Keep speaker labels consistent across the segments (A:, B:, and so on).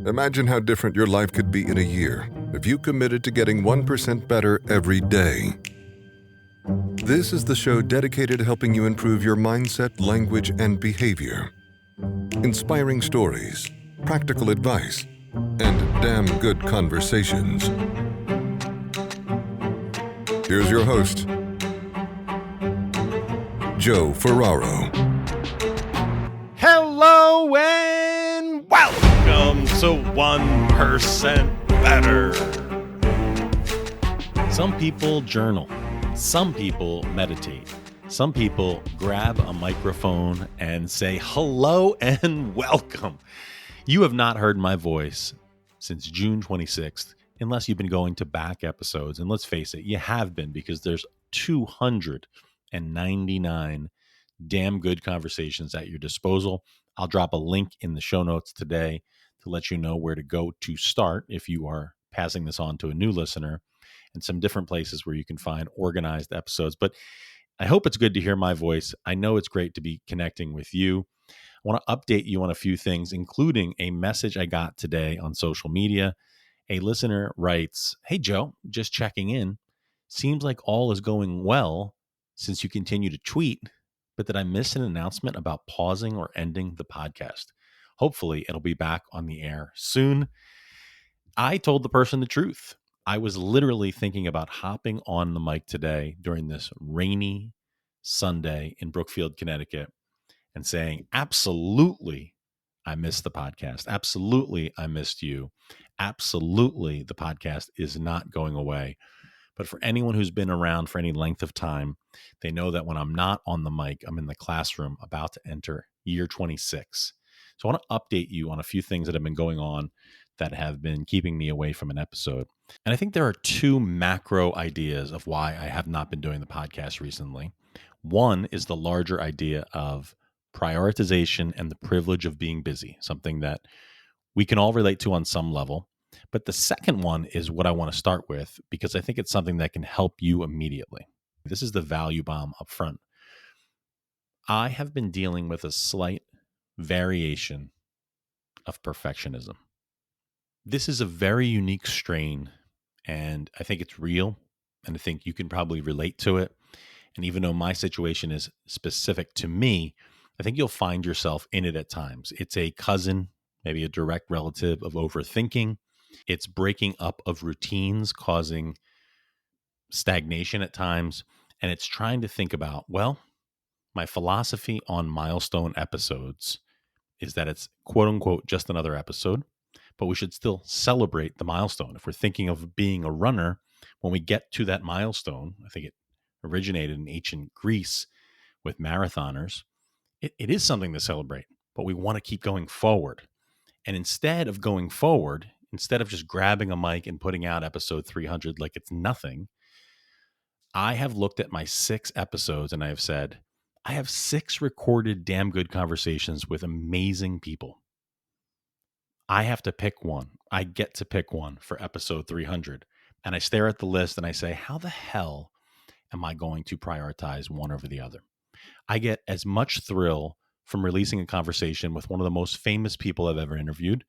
A: Imagine how different your life could be in a year if you committed to getting 1% better every day. This is the show dedicated to helping you improve your mindset, language, and behavior. Inspiring stories, practical advice, and damn good conversations. Here's your host, Joe Ferraro.
B: Hello and welcome to 1% Better. Some people journal. Some people meditate. Some people grab a microphone and say hello and welcome. You have not heard my voice since June 26th, unless you've been going to back episodes. And let's face it, you have been, because there's 299 damn good conversations at your disposal. I'll drop a link in the show notes today to let you know where to go to start if you are passing this on to a new listener, and some different places where you can find organized episodes. But I hope it's good to hear my voice. I know it's great to be connecting with you. I want to update you on a few things, including a message I got today on social media. A listener writes, "Hey, Joe, just checking in. Seems like all is going well since you continue to tweet, but did I miss an announcement about pausing or ending the podcast? Hopefully it'll be back on the air soon." I told the person the truth. I was literally thinking about hopping on the mic today during this rainy Sunday in Brookfield, Connecticut, and saying, absolutely, I missed the podcast. Absolutely, I missed you. Absolutely, the podcast is not going away. But for anyone who's been around for any length of time, they know that when I'm not on the mic, I'm in the classroom about to enter year 26. So I want to update you on a few things that have been going on that have been keeping me away from an episode. And I think there are two macro ideas of why I have not been doing the podcast recently. One is the larger idea of prioritization and the privilege of being busy, something that we can all relate to on some level. But the second one is what I want to start with, because I think it's something that can help you immediately. This is the value bomb up front. I have been dealing with a slight variation of perfectionism. This is a very unique strain, and I think it's real, and I think you can probably relate to it. And even though my situation is specific to me, I think you'll find yourself in it at times. It's a cousin, maybe a direct relative of overthinking. It's breaking up of routines, causing stagnation at times. And it's trying to think about, well, my philosophy on milestone episodes is that it's quote unquote just another episode, but we should still celebrate the milestone. If we're thinking of being a runner, when we get to that milestone, I think it originated in ancient Greece with marathoners, it is something to celebrate, but we want to keep going forward. And instead of going forward, instead of just grabbing a mic and putting out episode 300 like it's nothing, I have looked at my 6 episodes and I have said, I have 6 recorded damn good conversations with amazing people. I have to pick one. I get to pick one for episode 300. And I stare at the list and I say, how the hell am I going to prioritize one over the other? I get as much thrill from releasing a conversation with one of the most famous people I've ever interviewed,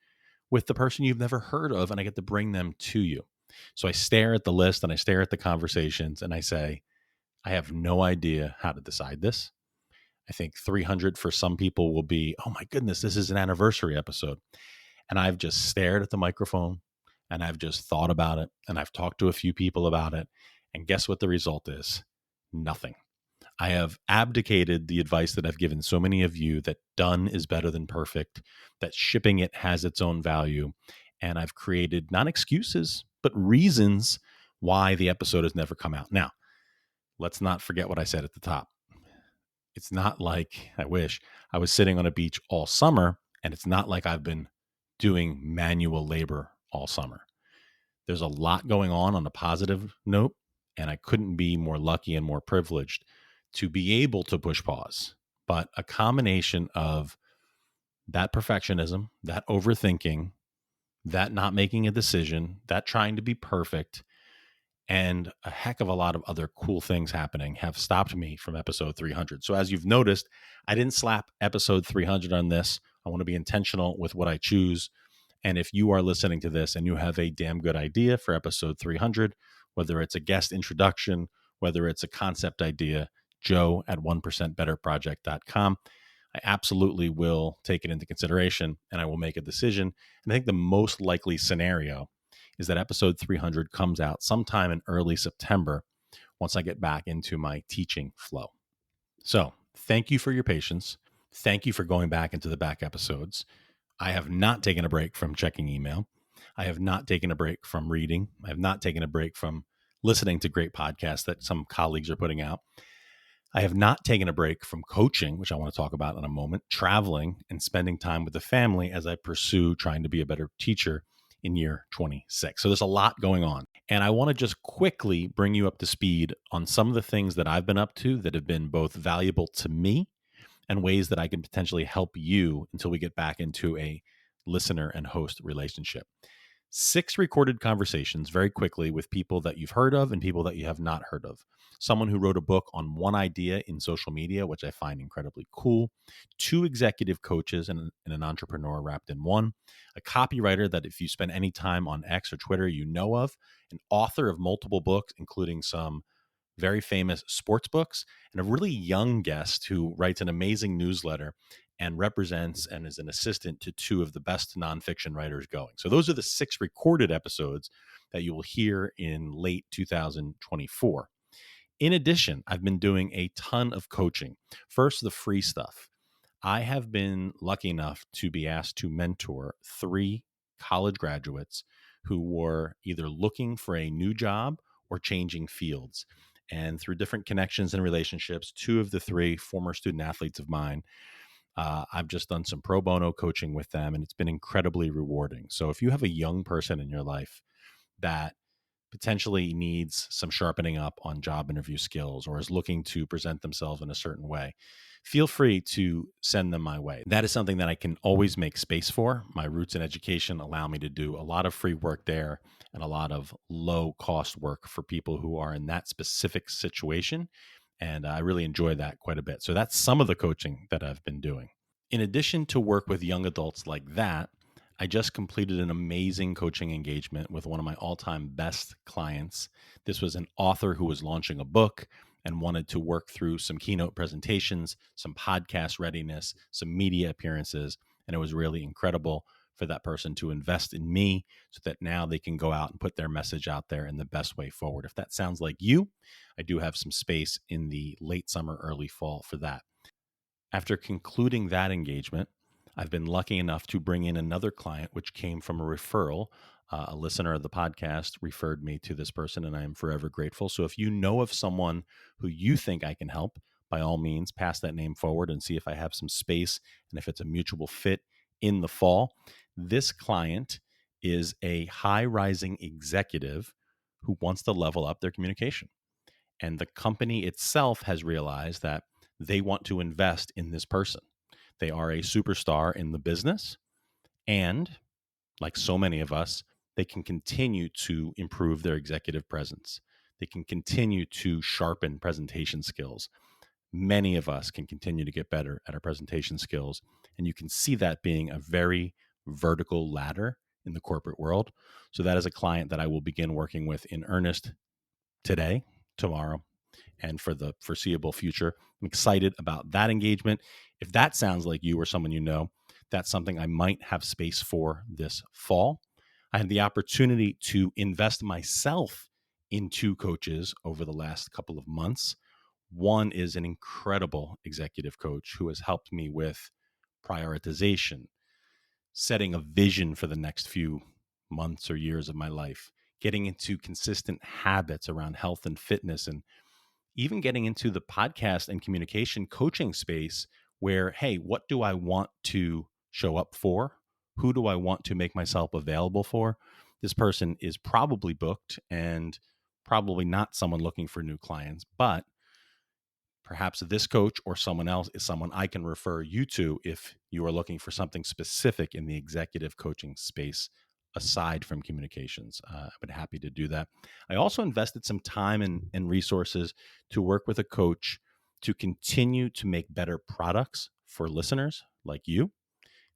B: with the person you've never heard of, and I get to bring them to you. So I stare at the list and I stare at the conversations and I say, I have no idea how to decide this. I think 300 for some people will be, oh my goodness, this is an anniversary episode. And I've just stared at the microphone and I've just thought about it and I've talked to a few people about it. And guess what the result is? Nothing. I have abdicated the advice that I've given so many of you, that done is better than perfect, that shipping it has its own value. And I've created not excuses, but reasons why the episode has never come out. Now, let's not forget what I said at the top. It's not like, I wish, I was sitting on a beach all summer, and it's not like I've been doing manual labor all summer. There's a lot going on a positive note, and I couldn't be more lucky and more privileged to be able to push pause. But a combination of that perfectionism, that overthinking, that not making a decision, that trying to be perfect, and a heck of a lot of other cool things happening have stopped me from episode 300. So as you've noticed, I didn't slap episode 300 on this. I want to be intentional with what I choose. And if you are listening to this and you have a damn good idea for episode 300, whether it's a guest introduction, whether it's a concept idea, joe at 1%betterproject.com. I absolutely will take it into consideration and I will make a decision. And I think the most likely scenario is that episode 300 comes out sometime in early September once I get back into my teaching flow. So thank you for your patience. Thank you for going back into the back episodes. I have not taken a break from checking email. I have not taken a break from reading. I have not taken a break from listening to great podcasts that some colleagues are putting out. I have not taken a break from coaching, which I want to talk about in a moment, traveling and spending time with the family as I pursue trying to be a better teacher in year 26. So there's a lot going on. And I want to just quickly bring you up to speed on some of the things that I've been up to that have been both valuable to me and ways that I can potentially help you until we get back into a listener and host relationship. 6 recorded conversations very quickly with people that you've heard of and people that you have not heard of. Someone who wrote a book on one idea in social media, which I find incredibly cool. 2 executive coaches and an entrepreneur wrapped in one. A copywriter that if you spend any time on X or Twitter, you know of. An author of multiple books, including some very famous sports books, and a really young guest who writes an amazing newsletter and represents and is an assistant to 2 of the best nonfiction writers going. So those are the 6 recorded episodes that you will hear in late 2024. In addition, I've been doing a ton of coaching. First, the free stuff. I have been lucky enough to be asked to mentor 3 college graduates who were either looking for a new job or changing fields. And through different connections and relationships, 2 of the 3 former student athletes of mine, I've just done some pro bono coaching with them, and it's been incredibly rewarding. So if you have a young person in your life that potentially needs some sharpening up on job interview skills or is looking to present themselves in a certain way, feel free to send them my way. That is something that I can always make space for. My roots in education allow me to do a lot of free work there and a lot of low cost work for people who are in that specific situation. And I really enjoy that quite a bit. So that's some of the coaching that I've been doing. In addition to work with young adults like that, I just completed an amazing coaching engagement with one of my all-time best clients. This was an author who was launching a book and wanted to work through some keynote presentations, some podcast readiness, some media appearances, and it was really incredible for that person to invest in me so that now they can go out and put their message out there in the best way forward. If that sounds like you, I do have some space in the late summer, early fall for that. After concluding that engagement, I've been lucky enough to bring in another client, which came from a referral. A listener of the podcast referred me to this person, and I am forever grateful. So if you know of someone who you think I can help, by all means, pass that name forward and see if I have some space and if it's a mutual fit in the fall. This client is a high rising executive who wants to level up their communication. And the company itself has realized that they want to invest in this person. They are a superstar in the business. And like so many of us, they can continue to improve their executive presence. They can continue to sharpen presentation skills. Many of us can continue to get better at our presentation skills. And you can see that being a very vertical ladder in the corporate world. So that is a client that I will begin working with in earnest today, tomorrow, and for the foreseeable future. I'm excited about that engagement. If that sounds like you or someone you know, that's something I might have space for this fall. I had the opportunity to invest myself in 2 coaches over the last couple of months. One is an incredible executive coach who has helped me with prioritization, setting a vision for the next few months or years of my life, getting into consistent habits around health and fitness, and even getting into the podcast and communication coaching space where, hey, what do I want to show up for? Who do I want to make myself available for? This person is probably booked and probably not someone looking for new clients, but perhaps this coach or someone else is someone I can refer you to if you are looking for something specific in the executive coaching space aside from communications. I've been happy to do that. I also invested some time and resources to work with a coach to continue to make better products for listeners like you.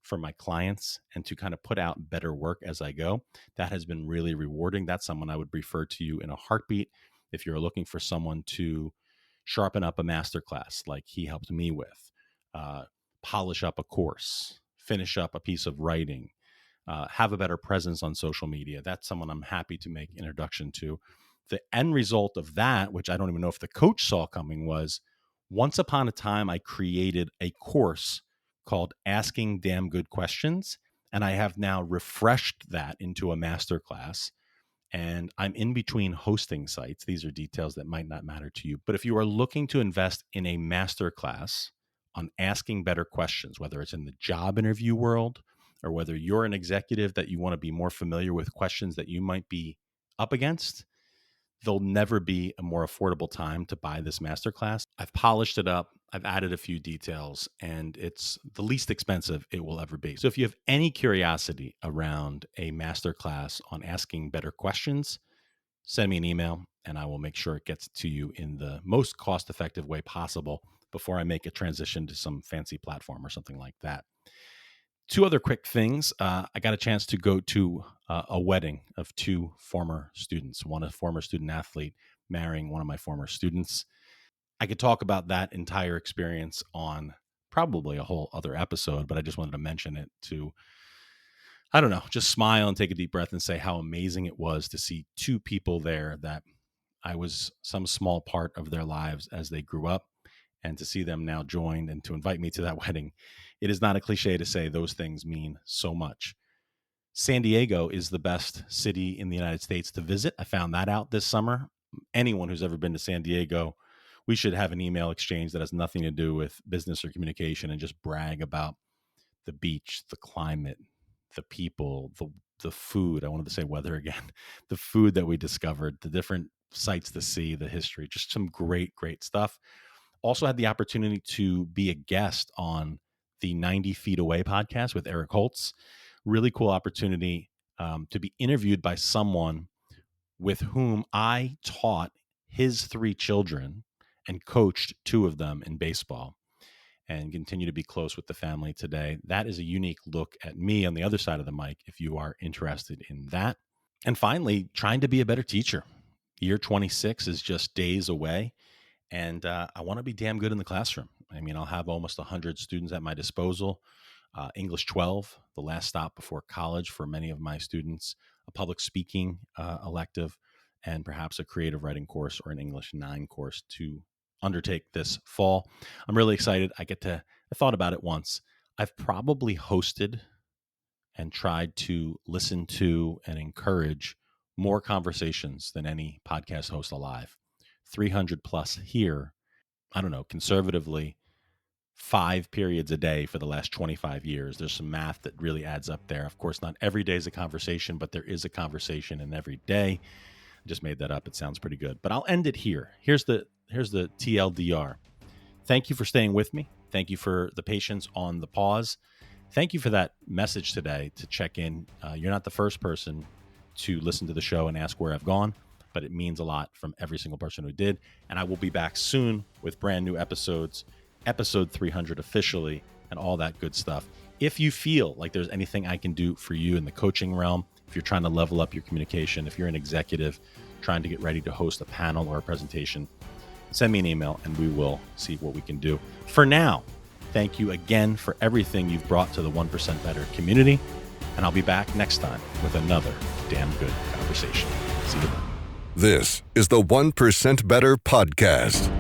B: for my clients and to kind of put out better work as I go. That has been really rewarding. That's someone I would refer to you in a heartbeat if you're looking for someone to sharpen up a masterclass like he helped me with, polish up a course, finish up a piece of writing, have a better presence on social media. That's someone I'm happy to make introduction to. The end result of that, which I don't even know if the coach saw coming, was once upon a time I created a course called Asking Damn Good Questions, and I have now refreshed that into a masterclass. And I'm in between hosting sites. These are details that might not matter to you. But if you are looking to invest in a masterclass on asking better questions, whether it's in the job interview world or whether you're an executive that you want to be more familiar with questions that you might be up against, there'll never be a more affordable time to buy this masterclass. I've polished it up. I've added a few details, and it's the least expensive it will ever be. So if you have any curiosity around a masterclass on asking better questions, send me an email and I will make sure it gets to you in the most cost-effective way possible before I make a transition to some fancy platform or something like that. Two other quick things. I got a chance to go to a wedding of two former students, one a former student athlete marrying one of my former students. I could talk about that entire experience on probably a whole other episode, but I just wanted to mention it to, I don't know, just smile and take a deep breath and say how amazing it was to see two people there that I was some small part of their lives as they grew up, and to see them now joined and to invite me to that wedding. It is not a cliche to say those things mean so much. San Diego is the best city in the United States to visit. I found that out this summer. Anyone who's ever been to San Diego, we should have an email exchange that has nothing to do with business or communication and just brag about the beach, the climate, the people, the food. I wanted to say weather again. The food that we discovered, the different sights to see, the history, just some great, great stuff. Also had the opportunity to be a guest on the 90 Feet Away podcast with Eric Holtz. Really cool opportunity to be interviewed by someone with whom I taught his three children and coached two of them in baseball, and continue to be close with the family today. That is a unique look at me on the other side of the mic if you are interested in that. And finally, trying to be a better teacher. Year 26 is just days away. And I want to be damn good in the classroom. I mean, I'll have almost 100 students at my disposal. English 12, the last stop before college for many of my students, a public speaking elective, and perhaps a creative writing course or an English 9 course to undertake this fall. I'm really excited. I thought about it once. I've probably hosted and tried to listen to and encourage more conversations than any podcast host alive. 300 plus here. I don't know, conservatively, 5 periods a day for the last 25 years. There's some math that really adds up there. Of course, not every day is a conversation, but there is a conversation in every day. I just made that up. It sounds pretty good, but I'll end it here. Here's the TLDR. Thank you for staying with me. Thank you for the patience on the pause. Thank you for that message today to check in. You're not the first person to listen to the show and ask where I've gone, but it means a lot from every single person who did. And I will be back soon with brand new episodes, episode 300 officially, and all that good stuff. If you feel like there's anything I can do for you in the coaching realm, if you're trying to level up your communication, if you're an executive trying to get ready to host a panel or a presentation, send me an email and we will see what we can do. For now, thank you again for everything you've brought to the 1% Better community. And I'll be back next time with another damn good conversation. See you then.
A: This is the 1% Better podcast.